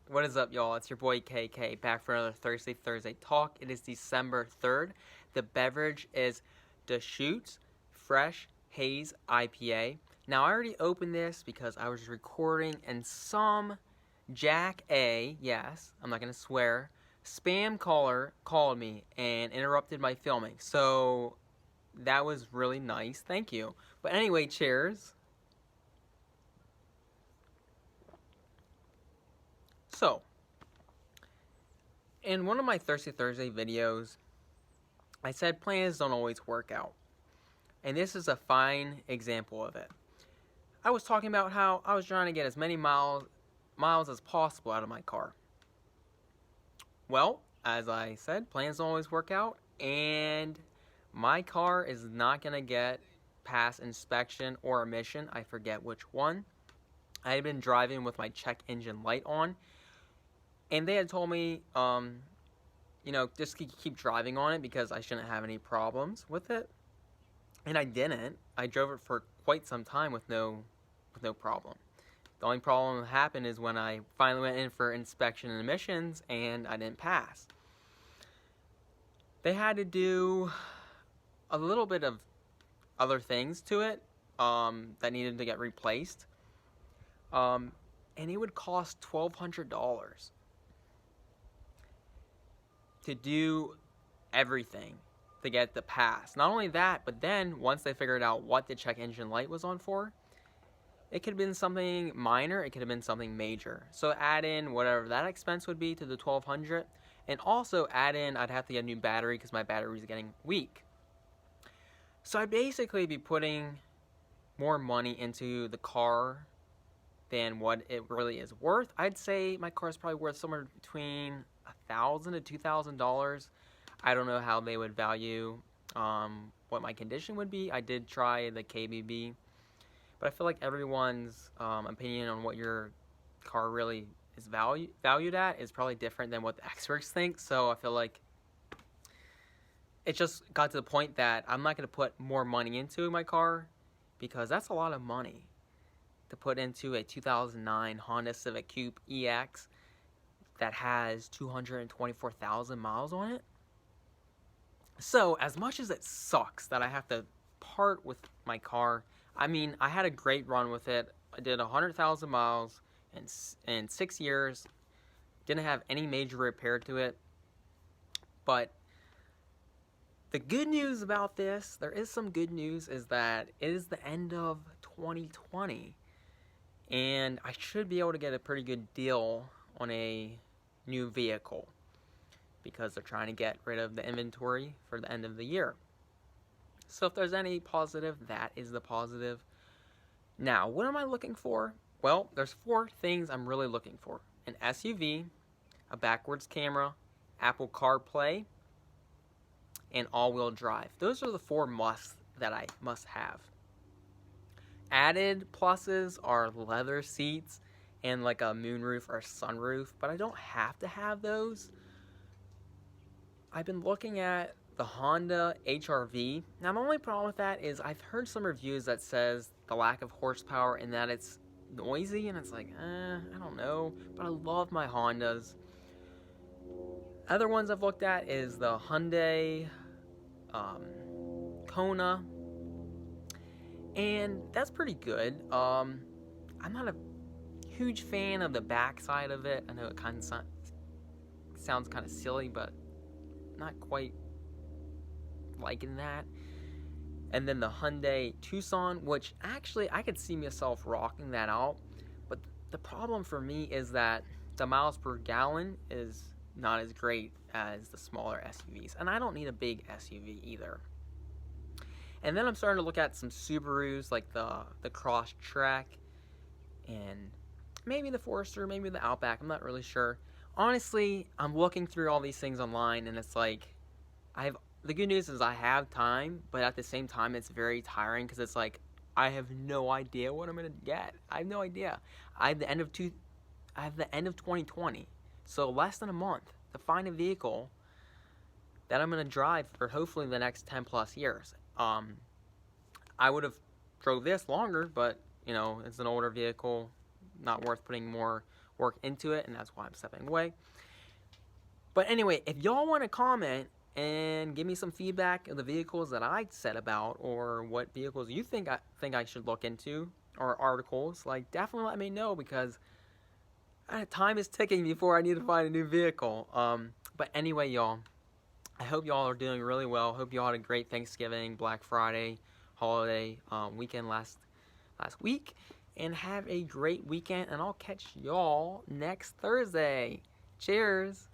What is up, y'all? It's your boy KK back for another Thursday talk. It is December 3rd. The beverage is Deschutes Fresh Haze IPA. Now, I already opened this because I was recording and some Jack A, yes, I'm not going to swear, spam caller called me and interrupted my filming. So, that was really nice. Thank you. But anyway, cheers. So, in one of my Thirsty Thursday videos, I said plans don't always work out. And this is a fine example of it. I was talking about how I was trying to get as many miles as possible out of my car. Well, as I said, plans don't always work out, and my car is not going to get past inspection or emission. I forget which one. I had been driving with my check engine light on, and they had told me, just keep driving on it because I shouldn't have any problems with it. And I didn't. I drove it for quite some time with no problem. The only problem that happened is when I finally went in for inspection and emissions and I didn't pass. They had to do a little bit of other things to it that needed to get replaced. And it would cost $1,200 to do everything to get the pass. Not only that, but then once they figured out what the check engine light was on for, it could have been something minor, it could have been something major. So add in whatever that expense would be to the $1,200, and also add in I'd have to get a new battery because my battery is getting weak. So I'd basically be putting more money into the car than what it really is worth. I'd say my car is probably worth somewhere between $1,000 to $2,000. I don't know how they would value what my condition would be. I did try the KBB, but I feel like everyone's opinion on what your car really is valued at is probably different than what the experts think. So I feel like it just got to the point that I'm not going to put more money into my car because that's a lot of money to put into a 2009 Honda Civic Coupe EX that has 224,000 miles on it. So, as much as it sucks that I have to part with my car, I mean, I had a great run with it. I did 100,000 miles in 6 years. Didn't have any major repair to it. But the good news about this, there is some good news, is that it is the end of 2020. And I should be able to get a pretty good deal on a new vehicle because they're trying to get rid of the inventory for the end of the year. So if there's any positive, that is the positive. Now, what am I looking for? Well, there's 4 things I'm really looking for. An SUV, a backwards camera, Apple CarPlay, and all-wheel drive. Those are the 4 musts that I must have. Added pluses are leather seats and like a moonroof or sunroof, but I don't have to have those. I've been looking at the Honda HR-V. Now, the only problem with that is I've heard some reviews that says the lack of horsepower and that it's noisy, and it's like, I don't know, but I love my Hondas. Other ones I've looked at is the Hyundai Kona, and that's pretty good. I'm not a huge fan of the back side of it. I know it kind of sounds kind of silly, but not quite liking that. And then the Hyundai Tucson, which actually I could see myself rocking that out, but the problem for me is that the miles per gallon is not as great as the smaller SUVs, and I don't need a big SUV either. And then I'm starting to look at some Subarus like the Crosstrek and maybe the Forester, maybe the Outback. I'm not really sure. Honestly, I'm looking through all these things online, and it's like, the good news is I have time, but at the same time, it's very tiring because it's like, I have no idea what I'm gonna get. I have no idea. I have the end of 2020, so less than a month to find a vehicle that I'm gonna drive for hopefully the next 10 plus years. I would have drove this longer, but it's an older vehicle, not worth putting more work into it, and that's why I'm stepping away. But anyway, if y'all want to comment and give me some feedback of the vehicles that I said about, or what vehicles you think I should look into, or articles, like, definitely let me know, because time is ticking before I need to find a new vehicle. But anyway, y'all, I hope y'all are doing really well. Hope y'all had a great Thanksgiving, Black Friday, holiday weekend last week, and have a great weekend. And I'll catch y'all next Thursday. Cheers.